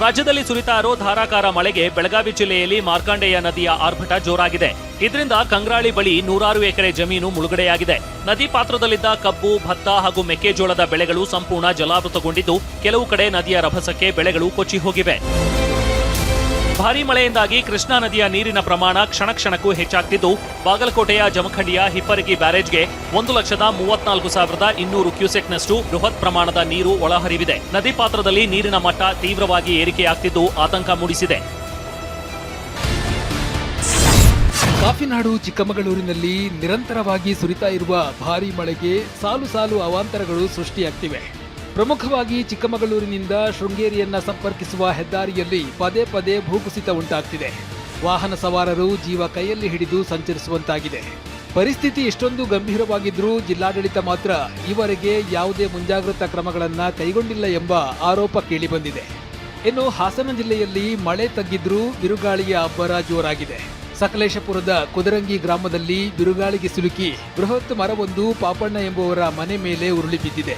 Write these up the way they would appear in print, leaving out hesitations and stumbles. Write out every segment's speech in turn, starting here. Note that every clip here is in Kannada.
ರಾಜ್ಯದಲ್ಲಿ ಸುರಿತಾ ಇರೋ ಧಾರಾಕಾರ ಮಳೆಗೆ ಬೆಳಗಾವಿ ಜಿಲ್ಲೆಯಲ್ಲಿ ಮಾರ್ಕಾಂಡೇಯ ನದಿಯ ಆರ್ಭಟ ಜೋರಾಗಿದೆ. ಇದರಿಂದ ಕಂಗ್ರಾಳಿ ಬಳಿ 100 ಎಕರೆ ಜಮೀನು ಮುಳುಗಡೆಯಾಗಿದೆ. ನದಿ ಪಾತ್ರದಲ್ಲಿದ್ದ ಕಬ್ಬು, ಭತ್ತ ಹಾಗೂ ಮೆಕ್ಕೆಜೋಳದ ಬೆಳೆಗಳು ಸಂಪೂರ್ಣ ಜಲಾವೃತಗೊಂಡಿದ್ದು, ಕೆಲವು ಕಡೆ ನದಿಯ ರಭಸಕ್ಕೆ ಬೆಳೆಗಳು ಕೊಚ್ಚಿ ಹೋಗಿವೆ. ಭಾರೀ ಮಳೆಯಿಂದಾಗಿ ಕೃಷ್ಣಾ ನದಿಯ ನೀರಿನ ಪ್ರಮಾಣ ಕ್ಷಣಕ್ಕೂ ಹೆಚ್ಚಾಗ್ತಿದ್ದು, ಬಾಗಲಕೋಟೆಯ ಜಮಖಂಡಿಯ ಹಿಪ್ಪರಗಿ ಬ್ಯಾರೇಜ್ಗೆ 1,34,200 ಕ್ಯೂಸೆಕ್ನಷ್ಟು ಬೃಹತ್ ಪ್ರಮಾಣದ ನೀರು ಒಳಹರಿವಿದೆ. ನದಿ ಪಾತ್ರದಲ್ಲಿ ನೀರಿನ ಮಟ್ಟ ತೀವ್ರವಾಗಿ ಏರಿಕೆಯಾಗ್ತಿದ್ದು ಆತಂಕ ಮೂಡಿಸಿದೆ. ಕಾಫಿನಾಡು ಚಿಕ್ಕಮಗಳೂರಿನಲ್ಲಿ ನಿರಂತರವಾಗಿ ಸುರಿತಾ ಇರುವ ಭಾರೀ ಮಳೆಗೆ ಸಾಲು ಅವಾಂತರಗಳು ಸೃಷ್ಟಿಯಾಗ್ತಿವೆ. ಪ್ರಮುಖವಾಗಿ ಚಿಕ್ಕಮಗಳೂರಿನಿಂದ ಶೃಂಗೇರಿಯನ್ನ ಸಂಪರ್ಕಿಸುವ ಹೆದ್ದಾರಿಯಲ್ಲಿ ಪದೇ ಭೂಕುಸಿತ ಉಂಟಾಗ್ತಿದೆ. ವಾಹನ ಸವಾರರು ಜೀವ ಕೈಯಲ್ಲಿ ಹಿಡಿದು ಸಂಚರಿಸುವಂತಾಗಿದೆ. ಪರಿಸ್ಥಿತಿ ಇಷ್ಟೊಂದು ಗಂಭೀರವಾಗಿದ್ರೂ ಜಿಲ್ಲಾಡಳಿತ ಮಾತ್ರ ಈವರೆಗೆ ಯಾವುದೇ ಮುಂಜಾಗ್ರತಾ ಕ್ರಮಗಳನ್ನು ಕೈಗೊಂಡಿಲ್ಲ ಎಂಬ ಆರೋಪ ಕೇಳಿಬಂದಿದೆ. ಇನ್ನು ಹಾಸನ ಜಿಲ್ಲೆಯಲ್ಲಿ ಮಳೆ ತಗ್ಗಿದ್ರೂ ಬಿರುಗಾಳಿಯ ಅಬ್ಬರ ಜೋರಾಗಿದೆ. ಸಕಲೇಶಪುರದ ಕುದರಂಗಿ ಗ್ರಾಮದಲ್ಲಿ ಬಿರುಗಾಳಿಗೆ ಸಿಲುಕಿ ಬೃಹತ್ ಮರವೊಂದು ಪಾಪಣ್ಣ ಎಂಬುವರ ಮನೆ ಮೇಲೆ ಉರುಳಿ ಬಿದ್ದಿದೆ.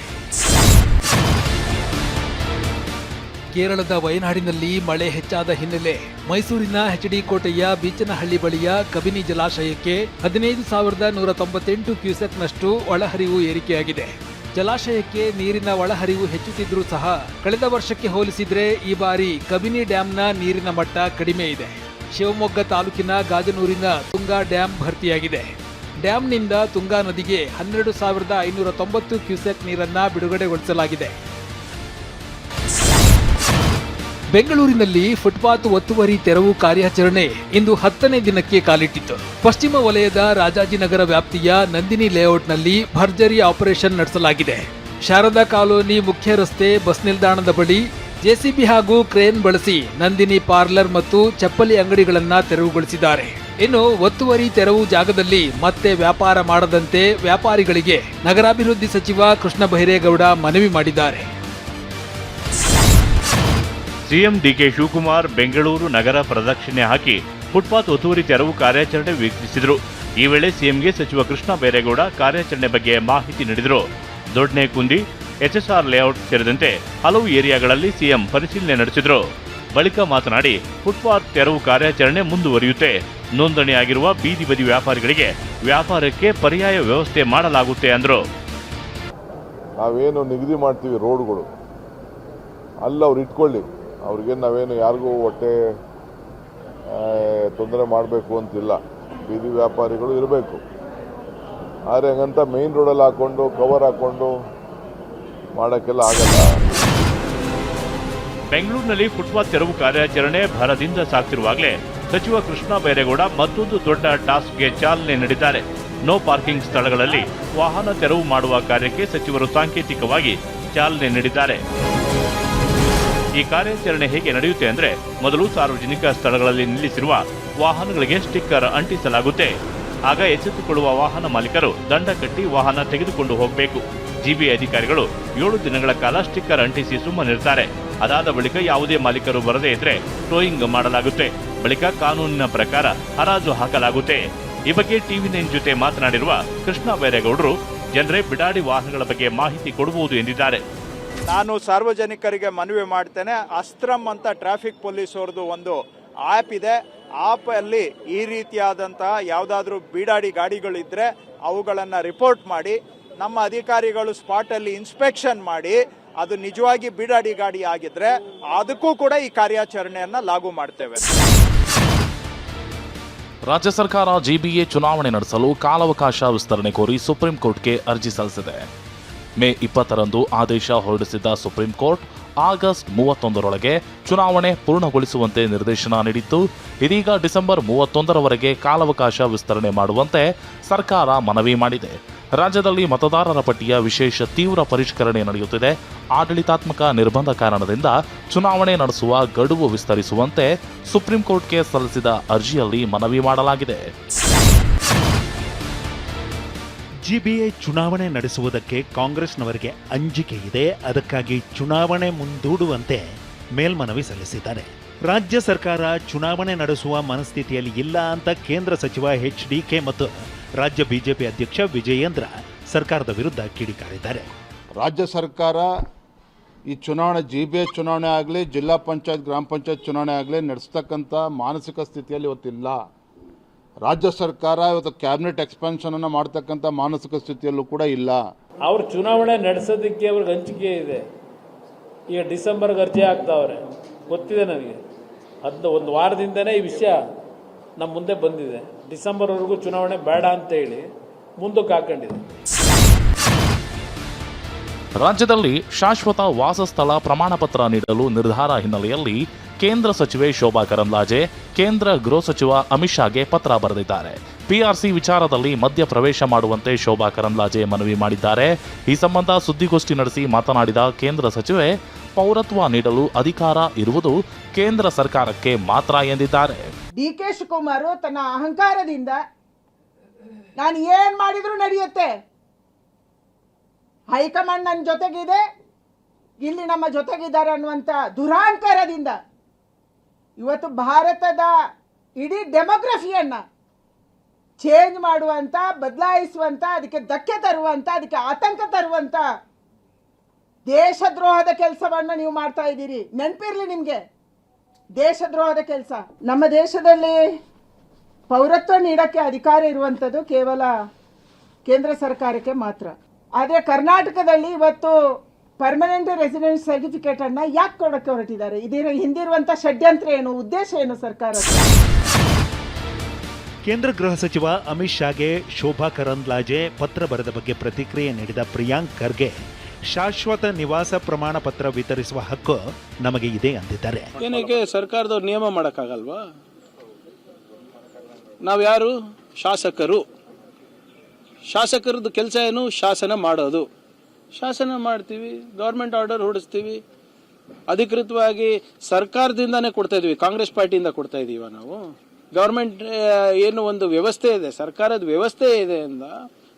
ಕೇರಳದ ವಯನಾಡಿನಲ್ಲಿ ಮಳೆ ಹೆಚ್ಚಾದ ಹಿನ್ನೆಲೆ ಮೈಸೂರಿನ ಎಚ್ಡಿ ಕೋಟೆಯ ಬೀಚನಹಳ್ಳಿ ಬಳಿಯ ಕಬಿನಿ ಜಲಾಶಯಕ್ಕೆ 15,198 ಕ್ಯೂಸೆಕ್ನಷ್ಟು ಒಳಹರಿವು ಏರಿಕೆಯಾಗಿದೆ. ಜಲಾಶಯಕ್ಕೆ ನೀರಿನ ಒಳಹರಿವು ಹೆಚ್ಚುತ್ತಿದ್ರೂ ಸಹ ಕಳೆದ ವರ್ಷಕ್ಕೆ ಹೋಲಿಸಿದ್ರೆ ಈ ಬಾರಿ ಕಬಿನಿ ಡ್ಯಾಂನ ನೀರಿನ ಮಟ್ಟ ಕಡಿಮೆ ಇದೆ. ಶಿವಮೊಗ್ಗ ತಾಲೂಕಿನ ಗಾಜನೂರಿನ ತುಂಗಾ ಡ್ಯಾಂ ಭರ್ತಿಯಾಗಿದೆ. ಡ್ಯಾಂನಿಂದ ತುಂಗಾ ನದಿಗೆ 12,590 ಕ್ಯೂಸೆಕ್ ನೀರನ್ನ ಬಿಡುಗಡೆಗೊಳಿಸಲಾಗಿದೆ. ಬೆಂಗಳೂರಿನಲ್ಲಿ ಫುಟ್ಪಾತ್ ಒತ್ತುವರಿ ತೆರವು ಕಾರ್ಯಾಚರಣೆ ಇಂದು 10ನೇ ದಿನಕ್ಕೆ ಕಾಲಿಟ್ಟಿತ್ತು. ಪಶ್ಚಿಮ ವಲಯದ ರಾಜಾಜಿನಗರ ವ್ಯಾಪ್ತಿಯ ನಂದಿನಿ ಲೇಔಟ್ನಲ್ಲಿ ಭರ್ಜರಿ ಆಪರೇಷನ್ ನಡೆಸಲಾಗಿದೆ. ಶಾರದಾ ಕಾಲೋನಿ ಮುಖ್ಯ ರಸ್ತೆ ಬಸ್ ನಿಲ್ದಾಣದ ಬಳಿ ಜೆಸಿಬಿ ಹಾಗೂ ಕ್ರೇನ್ ಬಳಸಿ ನಂದಿನಿ ಪಾರ್ಲರ್ ಮತ್ತು ಚಪ್ಪಲಿ ಅಂಗಡಿಗಳನ್ನು ತೆರವುಗೊಳಿಸಿದ್ದಾರೆ. ಇನ್ನು ಒತ್ತುವರಿ ತೆರವು ಜಾಗದಲ್ಲಿ ಮತ್ತೆ ವ್ಯಾಪಾರ ಮಾಡದಂತೆ ವ್ಯಾಪಾರಿಗಳಿಗೆ ನಗರಾಭಿವೃದ್ಧಿ ಸಚಿವ ಕೃಷ್ಣ ಬೈರೇಗೌಡ ಮನವಿ ಮಾಡಿದ್ದಾರೆ. ಸಿಎಂ ಡಿಕೆ ಶಿವಕುಮಾರ್ ಬೆಂಗಳೂರು ನಗರ ಪ್ರದಕ್ಷಿಣೆ ಹಾಕಿ ಫುಟ್ಪಾತ್ ಒತ್ತುವರಿ ತೆರವು ಕಾರ್ಯಾಚರಣೆ ವೀಕ್ಷಿಸಿದರು. ಈ ವೇಳೆ ಸಿಎಂಗೆ ಸಚಿವ ಕೃಷ್ಣ ಬೈರೇಗೌಡ ಕಾರ್ಯಾಚರಣೆ ಬಗ್ಗೆ ಮಾಹಿತಿ ನೀಡಿದರು. ದೊಡ್ಡನೆಕುಂದಿ, ಎಚ್ಎಸ್ಆರ್ ಲೇಔಟ್ ಸೇರಿದಂತೆ ಹಲವು ಏರಿಯಾಗಳಲ್ಲಿ ಸಿಎಂ ಪರಿಶೀಲನೆ ನಡೆಸಿದರು. ಬಳಿಕ ಮಾತನಾಡಿ, ಫುಟ್ಪಾತ್ ತೆರವು ಕಾರ್ಯಾಚರಣೆ ಮುಂದುವರಿಯುತ್ತೆ. ನೋಂದಣಿಯಾಗಿರುವ ಬೀದಿ ಬದಿ ವ್ಯಾಪಾರಿಗಳಿಗೆ ವ್ಯಾಪಾರಕ್ಕೆ ಪರ್ಯಾಯ ವ್ಯವಸ್ಥೆ ಮಾಡಲಾಗುತ್ತೆ ಎಂದರು. ನಾವೇನು ನಿಗದಿ ಮಾಡ್ತೀವಿ ರೋಡ್ಗಳು ಅಲ್ಲ ಅವ್ರು ಇಟ್ಕೊಳ್ಳಿ, ಅವ್ರಿಗೆ ನಾವೇನು ಯಾರಿಗೂ ಹೊಟ್ಟೆ ತೊಂದರೆ ಮಾಡಬೇಕು ಅಂತಿಲ್ಲ. ಬೀದಿ ವ್ಯಾಪಾರಿಗಳು ಇರಬೇಕು. ಆದರೆ ಹಂಗಂತ ಮೇನ್ ರೋಡಲ್ಲಿ ಹಾಕ್ಕೊಂಡು ಕವರ್ ಹಾಕ್ಕೊಂಡು ಮಾಡೋಕ್ಕೆಲ್ಲ ಆಗಲ್ಲ. ಬೆಂಗಳೂರಿನಲ್ಲಿ ಫುಟ್ಪಾತ್ ತೆರವು ಕಾರ್ಯಾಚರಣೆ ಭರದಿಂದ ಸಾಗ್ತಿರುವಾಗಲೇ ಸಚಿವ ಕೃಷ್ಣ ಬೈರೇಗೌಡ ಮತ್ತೊಂದು ದೊಡ್ಡ ಟಾಸ್ಕ್ಗೆ ಚಾಲನೆ ನೀಡಿದ್ದಾರೆ. ನೋ ಪಾರ್ಕಿಂಗ್ ಸ್ಥಳಗಳಲ್ಲಿ ವಾಹನ ತೆರವು ಮಾಡುವ ಕಾರ್ಯಕ್ಕೆ ಸಚಿವರು ಸಾಂಕೇತಿಕವಾಗಿ ಚಾಲನೆ ನೀಡಿದ್ದಾರೆ. ಈ ಕಾರ್ಯಾಚರಣೆ ಹೇಗೆ ನಡೆಯುತ್ತೆ ಅಂದ್ರೆ, ಮೊದಲು ಸಾರ್ವಜನಿಕ ಸ್ಥಳಗಳಲ್ಲಿ ನಿಲ್ಲಿಸಿರುವ ವಾಹನಗಳಿಗೆ ಸ್ಟಿಕ್ಕರ್ ಅಂಟಿಸಲಾಗುತ್ತೆ. ಆಗ ಎಚ್ಚೆತ್ತುಕೊಳ್ಳುವ ವಾಹನ ಮಾಲೀಕರು ದಂಡ ಕಟ್ಟಿ ವಾಹನ ತೆಗೆದುಕೊಂಡು ಹೋಗಬೇಕು. ಜಿಬಿಎ ಅಧಿಕಾರಿಗಳು 7 ದಿನಗಳ ಕಾಲ ಸ್ಟಿಕ್ಕರ್ ಅಂಟಿಸಿ ಸುಮ್ಮನಿರ್ತಾರೆ. ಅದಾದ ಬಳಿಕ ಯಾವುದೇ ಮಾಲೀಕರು ಬರದೇ ಇದ್ರೆ ಟೋಯಿಂಗ್ ಮಾಡಲಾಗುತ್ತೆ. ಬಳಿಕ ಕಾನೂನಿನ ಪ್ರಕಾರ ಹರಾಜು ಹಾಕಲಾಗುತ್ತೆ. ಈ ಬಗ್ಗೆ ಟಿವಿ9 ಜೊತೆ ಮಾತನಾಡಿರುವ ಕೃಷ್ಣ ಬೈರೇಗೌಡರು, ಜನರೇ ಬಿಡಾಡಿ ವಾಹನಗಳ ಬಗ್ಗೆ ಮಾಹಿತಿ ಕೊಡಬಹುದು ಎಂದಿದ್ದಾರೆ. ನಾನು ಸಾರ್ವಜನಿಕರಿಗೆ ಮನವಿ ಮಾಡ್ತೇನೆ, ಅಸ್ತ್ರಂ ಅಂತ ಟ್ರಾಫಿಕ್ ಪೊಲೀಸ್ ಅವ್ರದ್ದು ಒಂದು ಆ್ಯಪ್ ಇದೆ. ಆ್ಯಪಲ್ಲಿ ಈ ರೀತಿಯಾದಂತಹ ಯಾವುದಾದ್ರೂ ಬೀಡಾಡಿ ಗಾಡಿಗಳಿದ್ರೆ ಅವುಗಳನ್ನು ರಿಪೋರ್ಟ್ ಮಾಡಿ ನಮ್ಮ ಅಧಿಕಾರಿಗಳು ಸ್ಪಾಟಲ್ಲಿ ಇನ್ಸ್ಪೆಕ್ಷನ್ ಮಾಡಿ ಅದು ನಿಜವಾಗಿ ಬೀಡಾಡಿ ಗಾಡಿ ಆಗಿದ್ರೆ ಅದಕ್ಕೂ ಕೂಡ ಈ ಕಾರ್ಯಾಚರಣೆಯನ್ನು ಲಾಗು ಮಾಡ್ತೇವೆ. ರಾಜ್ಯ ಸರ್ಕಾರ ಜಿಬಿಎ ಚುನಾವಣೆ ನಡೆಸಲು ಕಾಲಾವಕಾಶ ವಿಸ್ತರಣೆ ಕೋರಿ ಸುಪ್ರೀಂ ಕೋರ್ಟ್ಗೆ ಅರ್ಜಿ ಸಲ್ಲಿಸಿದೆ. ಮೇ 20ರಂದು ಆದೇಶ ಹೊರಡಿಸಿದ್ದ ಸುಪ್ರೀಂ ಕೋರ್ಟ್ ಆಗಸ್ಟ್ 31ರೊಳಗೆ ಚುನಾವಣೆ ಪೂರ್ಣಗೊಳಿಸುವಂತೆ ನಿರ್ದೇಶನ ನೀಡಿತ್ತು. ಇದೀಗ ಡಿಸೆಂಬರ್ 31ರವರೆಗೆ ಕಾಲಾವಕಾಶ ವಿಸ್ತರಣೆ ಮಾಡುವಂತೆ ಸರ್ಕಾರ ಮನವಿ ಮಾಡಿದೆ. ರಾಜ್ಯದಲ್ಲಿ ಮತದಾರರ ಪಟ್ಟಿಯ ವಿಶೇಷ ತೀವ್ರ ಪರಿಷ್ಕರಣೆ ನಡೆಯುತ್ತಿದೆ. ಆಡಳಿತಾತ್ಮಕ ನಿರ್ಬಂಧ ಕಾರಣದಿಂದ ಚುನಾವಣೆ ನಡೆಸುವ ಗಡುವು ವಿಸ್ತರಿಸುವಂತೆ ಸುಪ್ರೀಂ ಕೋರ್ಟ್ಗೆ ಸಲ್ಲಿಸಿದ ಅರ್ಜಿಯಲ್ಲಿ ಮನವಿ ಮಾಡಲಾಗಿದೆ. ಜಿಬಿಎ ಚುನಾವಣೆ ನಡೆಸುವುದಕ್ಕೆ ಕಾಂಗ್ರೆಸ್ನವರಿಗೆ ಅಂಜಿಕೆ ಇದೆ. ಅದಕ್ಕಾಗಿ ಚುನಾವಣೆ ಮುಂದೂಡುವಂತೆ ಮೇಲ್ಮನವಿ ಸಲ್ಲಿಸಿದ್ದಾರೆ. ರಾಜ್ಯ ಸರ್ಕಾರ ಚುನಾವಣೆ ನಡೆಸುವ ಮನಸ್ಥಿತಿಯಲ್ಲಿ ಇಲ್ಲ ಅಂತ ಕೇಂದ್ರ ಸಚಿವ ಎಚ್ಡಿಕೆ ಮತ್ತು ರಾಜ್ಯ ಬಿಜೆಪಿ ಅಧ್ಯಕ್ಷ ವಿಜಯೇಂದ್ರ ಸರ್ಕಾರದ ವಿರುದ್ಧ ಕಿಡಿಕಾರಿದ್ದಾರೆ. ರಾಜ್ಯ ಸರ್ಕಾರ ಈ ಚುನಾವಣೆ GBA ಚುನಾವಣೆ ಆಗಲಿ, ಜಿಲ್ಲಾ ಪಂಚಾಯತ್, ಗ್ರಾಮ ಪಂಚಾಯತ್ ಚುನಾವಣೆ ಆಗಲಿ ನಡೆಸ್ತಕ್ಕಂಥ ಮಾನಸಿಕ ಸ್ಥಿತಿಯಲ್ಲಿ ಇವತ್ತಿಲ್ಲ. ರಾಜ್ಯ ಸರ್ಕಾರ ಇವತ್ತು ಕ್ಯಾಬಿನೆಟ್ ಎಕ್ಸ್ಪಾನ್ಷನನ್ನು ಮಾಡ್ತಕ್ಕಂಥ ಮಾನಸಿಕ ಸ್ಥಿತಿಯಲ್ಲೂ ಕೂಡ ಇಲ್ಲ. ಅವ್ರು ಚುನಾವಣೆ ನಡೆಸೋದಕ್ಕೆ ಅವ್ರಿಗೆ ಹಂಚಿಕೆ ಇದೆ. ಈಗ ಡಿಸೆಂಬರ್ಗೆ ಅರ್ಜಿ ಹಾಕ್ತಾವ್ರೆ, ಗೊತ್ತಿದೆ ನನಗೆ. ಒಂದು ವಾರದಿಂದನೇ ಈ ವಿಷಯ ನಮ್ಮ ಮುಂದೆ ಬಂದಿದೆ. ಡಿಸೆಂಬರ್ವರೆಗೂ ಚುನಾವಣೆ ಬೇಡ ಅಂತ ಹೇಳಿ ಮುಂದಕ್ಕೆ ಹಾಕೊಂಡಿದೆ. ರಾಜ್ಯದಲ್ಲಿ ಶಾಶ್ವತ ವಾಸಸ್ಥಳ ಪ್ರಮಾಣ ಪತ್ರ ನೀಡಲು ನಿರ್ಧಾರ ಹಿನ್ನೆಲೆಯಲ್ಲಿ ಕೇಂದ್ರ ಸಚಿವೆ ಶೋಭಾ ಕರಂದ್ಲಾಜೆ ಕೇಂದ್ರ ಗೃಹ ಸಚಿವ ಅಮಿತ್ ಶಾಗೆ ಪತ್ರ ಬರೆದಿದ್ದಾರೆ. PRC ವಿಚಾರದಲ್ಲಿ ಮಧ್ಯ ಪ್ರವೇಶ ಮಾಡುವಂತೆ ಶೋಭಾ ಕರಂದ್ಲಾಜೆ ಮನವಿ ಮಾಡಿದ್ದಾರೆ. ಈ ಸಂಬಂಧ ಸುದ್ದಿಗೋಷ್ಠಿ ನಡೆಸಿ ಮಾತನಾಡಿದ ಕೇಂದ್ರ ಸಚಿವೆ, ಪೌರತ್ವ ನೀಡಲು ಅಧಿಕಾರ ಇರುವುದು ಕೇಂದ್ರ ಸರ್ಕಾರಕ್ಕೆ ಮಾತ್ರ ಎಂದಿದ್ದಾರೆ. DK ಶಿವಕುಮಾರ್ ತನ್ನ ಅಹಂಕಾರದಿಂದ ನಾನು ಏನ್ ಮಾಡಿದ್ರು ನಡೆಯುತ್ತೆ, ಹೈಕಮಾಂಡ್ ನನ್ನ ಜೊತೆಗಿದೆ, ಇಲ್ಲಿ ನಮ್ಮ ಜೊತೆಗಿದ್ದಾರೆ ಅನ್ನುವಂಥ ದುರಹಂಕಾರದಿಂದ ಇವತ್ತು ಭಾರತದ ಇಡೀ ಡೆಮೋಗ್ರಫಿಯನ್ನ ಚೇಂಜ್ ಮಾಡುವಂಥ, ಬದಲಾಯಿಸುವಂಥ, ಅದಕ್ಕೆ ಧಕ್ಕೆ ತರುವಂಥ, ಅದಕ್ಕೆ ಆತಂಕ ತರುವಂಥ ದೇಶದ್ರೋಹದ ಕೆಲಸವನ್ನು ನೀವು ಮಾಡ್ತಾ ಇದ್ದೀರಿ. ನೆನಪಿರ್ಲಿ ನಿಮಗೆ, ದೇಶದ್ರೋಹದ ಕೆಲಸ. ನಮ್ಮ ದೇಶದಲ್ಲಿ ಪೌರತ್ವ ನೀಡಕ್ಕೆ ಅಧಿಕಾರ ಇರುವಂಥದ್ದು ಕೇವಲ ಕೇಂದ್ರ ಸರ್ಕಾರಕ್ಕೆ ಮಾತ್ರ. ಆದರೆ ಕರ್ನಾಟಕದಲ್ಲಿ ಇವತ್ತು ಪರ್ಮನೆಂಟ್ ರೆಸಿಡೆನ್ಸ್ ಸರ್ಟಿಫಿಕೇಟ್ ಅನ್ನ ಯಾಕೆ ಕೊಡಕ್ಕೆ ಹೊರಟಿದ್ದಾರೆ? ಇದರ ಹಿಂದಿರುವಂತ ಷಡ್ಯಂತ್ರ ಏನು, ಉದ್ದೇಶ ಏನು ಸರ್ಕಾರದ? ಕೇಂದ್ರ ಗೃಹ ಸಚಿವ ಅಮಿತ್ ಶಾಗೆ ಶೋಭಾ ಕರಂದ್ಲಾಜೆ ಪತ್ರ ಬರೆದ ಬಗ್ಗೆ ಪ್ರತಿಕ್ರಿಯೆ ನೀಡಿದ ಪ್ರಿಯಾಂಕ್ ಖರ್ಗೆ, ಶಾಶ್ವತ ನಿವಾಸ ಪ್ರಮಾಣ ಪತ್ರ ವಿತರಿಸುವ ಹಕ್ಕು ನಮಗೆ ಇದೆ ಅಂದಿದ್ದಾರೆ. ಏನಕ್ಕೆ ಸರ್ಕಾರದವ್ರು ನಿಯಮ ಮಾಡೋಕ್ಕಾಗಲ್ವಾ? ನಾವು ಯಾರು? ಶಾಸಕರು. ಶಾಸಕರದ್ದು ಕೆಲಸ ಏನು? ಶಾಸನ ಮಾಡೋದು. ಶಾಸನ ಮಾಡ್ತೀವಿ, ಗೌರ್ಮೆಂಟ್ ಆರ್ಡರ್ ಹೊಡಿಸ್ತೀವಿ. ಅಧಿಕೃತವಾಗಿ ಸರ್ಕಾರದಿಂದಾನೇ ಕೊಡ್ತಾ ಇದೀವಿ, ಕಾಂಗ್ರೆಸ್ ಪಾರ್ಟಿಯಿಂದ ಕೊಡ್ತಾ ಇದೀವ ನಾವು. ಗೌರ್ಮೆಂಟ್ ಏನು ಒಂದು ವ್ಯವಸ್ಥೆ ಇದೆ, ಸರ್ಕಾರದ ವ್ಯವಸ್ಥೆ ಇದೆ ಅಂದ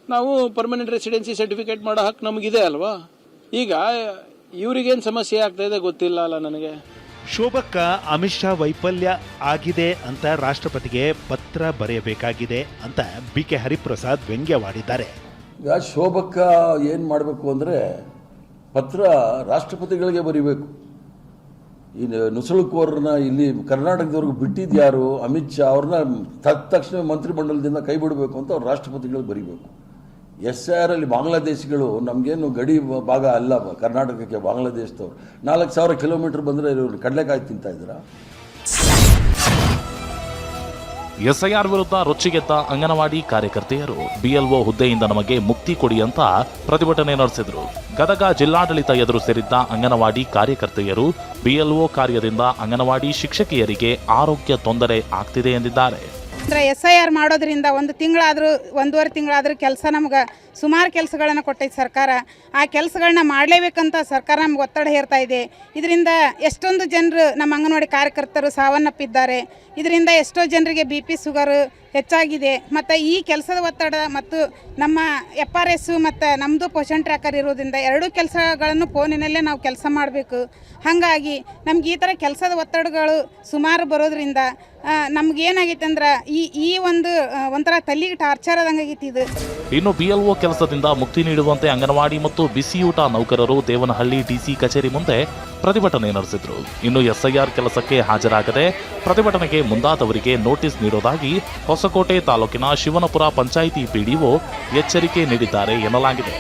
ನಾವು ಪರ್ಮನೆಂಟ್ ರೆಸಿಡೆನ್ಸಿ ಸರ್ಟಿಫಿಕೇಟ್ ಮಾಡೋ ಹಕ್ಕು ನಮಗಿದೆ ಅಲ್ವಾ? ಈಗ ಇವ್ರಿಗೇನು ಸಮಸ್ಯೆ ಆಗ್ತಾ ಇದೆ ಗೊತ್ತಿಲ್ಲ ಅಲ್ಲ ನನಗೆ. ಶೋಭಕ್ಕ ಅಮಿತ್ ಶಾ ವೈಫಲ್ಯ ಆಗಿದೆ ಅಂತ ರಾಷ್ಟ್ರಪತಿಗೆ ಪತ್ರ ಬರೆಯಬೇಕಾಗಿದೆ ಅಂತ BK ಹರಿಪ್ರಸಾದ್ ವ್ಯಂಗ್ಯವಾಡಿದ್ದಾರೆ. ಈಗ ಶೋಭಕ್ಕ ಏನು ಮಾಡಬೇಕು ಅಂದರೆ ಪತ್ರ ರಾಷ್ಟ್ರಪತಿಗಳಿಗೆ ಬರೀಬೇಕು. ಈ ನುಸುಳುಕೋರನ್ನ ಇಲ್ಲಿ ಕರ್ನಾಟಕದವ್ರಿಗೆ ಬಿಟ್ಟಿದ್ಯಾರು? ಅಮಿತ್ ಶಾ ಅವ್ರನ್ನ ತಕ್ಷಣ ಮಂತ್ರಿಮಂಡಲದಿಂದ ಕೈ ಬಿಡಬೇಕು ಅಂತ ಅವ್ರು ರಾಷ್ಟ್ರಪತಿಗಳಿಗೆ ಬರೀಬೇಕು. SIR ಅಲ್ಲಿ ಬಾಂಗ್ಲಾದೇಶಿಗಳು ನಮಗೇನು ಗಡಿ ಭಾಗ ಅಲ್ಲ, ಕರ್ನಾಟಕಕ್ಕೆ ಬಾಂಗ್ಲಾದೇಶದವ್ರು 4000 ಕಿಲೋಮೀಟರ್ ಬಂದರೆ ಇವರು ಕಡಲೆಕಾಯಿ ತಿಂತಾ ಇದ್ದೀರಾ? SIR ವಿರುದ್ಧ ರೊಚ್ಚಿಗೆದ್ದ ಅಂಗನವಾಡಿ ಕಾರ್ಯಕರ್ತೆಯರು BLO ಹುದ್ದೆಯಿಂದ ನಮಗೆ ಮುಕ್ತಿ ಕೊಡಿ ಅಂತ ಪ್ರತಿಭಟನೆ ನಡೆಸಿದರು. ಗದಗ ಜಿಲ್ಲಾಡಳಿತ ಎದುರು ಸೇರಿದ್ದ ಅಂಗನವಾಡಿ ಕಾರ್ಯಕರ್ತೆಯರು BLO ಕಾರ್ಯದಿಂದ ಅಂಗನವಾಡಿ ಶಿಕ್ಷಕಿಯರಿಗೆ ಆರೋಗ್ಯ ತೊಂದರೆ ಆಗ್ತಿದೆ ಎಂದಿದ್ದಾರೆ. SIR ಮಾಡೋದ್ರಿಂದ 1 ತಿಂಗಳಾದರೂ 1.5 ತಿಂಗಳಾದರೂ ಕೆಲಸ ನಮ್ಗೆ ಸುಮಾರು ಕೆಲಸಗಳನ್ನು ಕೊಟ್ಟೈತೆ ಸರ್ಕಾರ. ಆ ಕೆಲಸಗಳನ್ನ ಮಾಡಲೇಬೇಕಂತ ಸರ್ಕಾರ ನಮ್ಗೆ ಒತ್ತಡ ಹೇರ್ತಾ ಇದೆ. ಇದರಿಂದ ಎಷ್ಟೊಂದು ಜನರು ನಮ್ಮ ಅಂಗನವಾಡಿ ಕಾರ್ಯಕರ್ತರು ಸಾವನ್ನಪ್ಪಿದ್ದಾರೆ. ಇದರಿಂದ ಎಷ್ಟೋ ಜನರಿಗೆ BP ಶುಗರ್ ಹೆಚ್ಚಾಗಿದೆ. ಮತ್ತು ಈ ಕೆಲಸದ ಒತ್ತಡ ಮತ್ತು ನಮ್ಮ FRS ಮತ್ತು ನಮ್ಮದು ಪೋಷನ್ ಟ್ರ್ಯಾಕರ್ ಇರೋದ್ರಿಂದ ಎರಡೂ ಕೆಲಸಗಳನ್ನು ಫೋನಿನಲ್ಲೇ ನಾವು ಕೆಲಸ ಮಾಡಬೇಕು. ಹಾಗಾಗಿ ನಮ್ಗೆ ಈ ಥರ ಕೆಲಸದ ಒತ್ತಡಗಳು ಸುಮಾರು ಬರೋದ್ರಿಂದ ನಮ್ಗೇನಾಗೈತೆ ಅಂದ್ರೆ ಈ ಒಂಥರ ತಲೆಗೆ ಟಾರ್ಚರ್ ಆದಂಗಾಗೈತಿ ಇದು. ಇನ್ನು BLO ಕೆಲಸದಿಂದ ಮುಕ್ತಿ ನೀಡುವಂತೆ ಅಂಗನವಾಡಿ ಮತ್ತು ಬಿಸಿಯೂಟ ನೌಕರರು ದೇವನಹಳ್ಳಿ DC ಕಚೇರಿ ಮುಂದೆ ಪ್ರತಿಭಟನೆ ನಡೆಸಿದ್ರು. ಇನ್ನು SIR ಕೆಲಸಕ್ಕೆ ಹಾಜರಾಗದೆ ಪ್ರತಿಭಟನೆಗೆ ಮುಂದಾದವರಿಗೆ ನೋಟಿಸ್ ನೀಡೋದಾಗಿ ಹೊಸಕೋಟೆ ತಾಲೂಕಿನ ಶಿವನಪುರ ಪಂಚಾಯಿತಿ PDO ಎಚ್ಚರಿಕೆ ನೀಡಿದ್ದಾರೆ ಎನ್ನಲಾಗಿದೆ.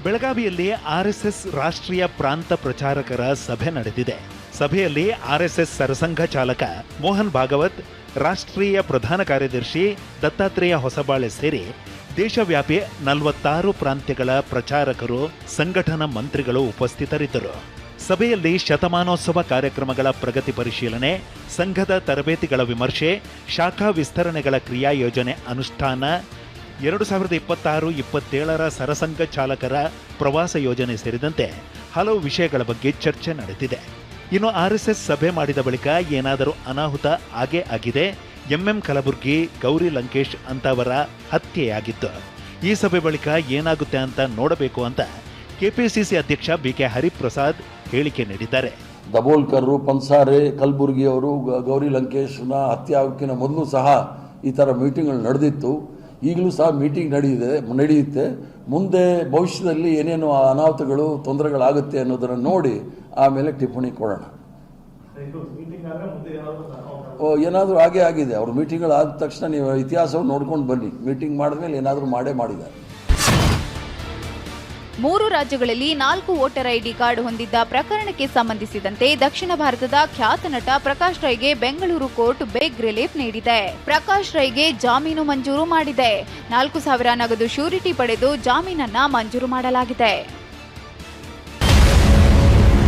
ಬೆಳಗಾವಿಯಲ್ಲಿ RSS ರಾಷ್ಟ್ರೀಯ ಪ್ರಾಂತ ಪ್ರಚಾರಕರ ಸಭೆ ನಡೆದಿದೆ. ಸಭೆಯಲ್ಲಿ RSS ಸರಸಂಘ ಚಾಲಕ ಮೋಹನ್ ಭಾಗವತ್, ರಾಷ್ಟ್ರೀಯ ಪ್ರಧಾನ ಕಾರ್ಯದರ್ಶಿ ದತ್ತಾತ್ರೇಯ ಹೊಸಬಾಳೆ ಸೇರಿ ದೇಶವ್ಯಾಪಿ 46 ಪ್ರಾಂತ್ಯಗಳ ಪ್ರಚಾರಕರು, ಸಂಘಟನಾ ಮಂತ್ರಿಗಳು ಉಪಸ್ಥಿತರಿದ್ದರು. ಸಭೆಯಲ್ಲಿ ಶತಮಾನೋತ್ಸವ ಕಾರ್ಯಕ್ರಮಗಳ ಪ್ರಗತಿ ಪರಿಶೀಲನೆ, ಸಂಘದ ತರಬೇತಿಗಳ ವಿಮರ್ಶೆ, ಶಾಖಾ ವಿಸ್ತರಣೆಗಳ ಕ್ರಿಯಾ ಯೋಜನೆ ಅನುಷ್ಠಾನ, 2026-27ರ ಸರಸಂಘ ಚಾಲಕರ ಪ್ರವಾಸ ಯೋಜನೆ ಸೇರಿದಂತೆ ಹಲವು ವಿಷಯಗಳ ಬಗ್ಗೆ ಚರ್ಚೆ ನಡೆದಿದೆ. ಇನ್ನು RSS ಸಭೆ ಮಾಡಿದ ಬಳಿಕ ಏನಾದರೂ ಅನಾಹುತ ಆಗೇ ಆಗಿದೆ. ಕಲಬುರ್ಗಿ, ಗೌರಿ ಲಂಕೇಶ್ ಅಂತವರ ಹತ್ಯೆಯಾಗಿತ್ತು. ಈ ಸಭೆ ಬಳಿಕ ಏನಾಗುತ್ತೆ ಅಂತ ನೋಡಬೇಕು ಅಂತ KPCC ಅಧ್ಯಕ್ಷ BK ಹರಿಪ್ರಸಾದ್ ಹೇಳಿಕೆ ನೀಡಿದ್ದಾರೆ. ದಬೋಲ್ಕರ್, ಪನ್ಸಾರೆ, ಕಲಬುರ್ಗಿ ಅವರು ಗೌರಿ ಲಂಕೇಶ್ನ ಹತ್ಯೆ ಆಗೋಕ್ಕಿಂತ ಮೊದಲು ಸಹ ಈ ಥರ ಮೀಟಿಂಗ್ಗಳು ನಡೆದಿತ್ತು. ಈಗಲೂ ಸಹ ಮೀಟಿಂಗ್ ನಡೆಯುತ್ತೆ. ಮುಂದೆ ಭವಿಷ್ಯದಲ್ಲಿ ಏನೇನು ಅನಾಹುತಗಳು ತೊಂದರೆಗಳಾಗುತ್ತೆ ಅನ್ನೋದನ್ನು ನೋಡಿ ಆಮೇಲೆ ಟಿಪ್ಪಣಿ ಕೊಡೋಣ. ಏನಾದರೂ ಹಾಗೇ ಆಗಿದೆ. ಅವ್ರ ಮೀಟಿಂಗ್ಗಳಾದ ತಕ್ಷಣ ನೀವು ಇತಿಹಾಸವನ್ನು ನೋಡ್ಕೊಂಡು ಬನ್ನಿ. ಮೀಟಿಂಗ್ ಮಾಡಿದ್ಮೇಲೆ ಏನಾದರೂ ಮಾಡಿದ್ದಾರೆ. 3 ರಾಜ್ಯಗಳಲ್ಲಿ 4 ವೋಟರ್ ಐಡಿ ಕಾರ್ಡ್ ಹೊಂದಿದ್ದ ಪ್ರಕರಣಕ್ಕೆ ಸಂಬಂಧಿಸಿದಂತೆ ದಕ್ಷಿಣ ಭಾರತದ ಖ್ಯಾತ ನಟ ಪ್ರಕಾಶ್ ರೈಗೆ ಬೆಂಗಳೂರು ಕೋರ್ಟ್ ಬೇಗ್ ರಿಲೀಫ್ ನೀಡಿದೆ. ಪ್ರಕಾಶ್ ರೈಗೆ ಜಾಮೀನು ಮಂಜೂರು ಮಾಡಿದೆ. 4,000 ನಗದು ಶ್ಯೂರಿಟಿ ಪಡೆದು ಜಾಮೀನನ್ನ ಮಂಜೂರು ಮಾಡಲಾಗಿದೆ.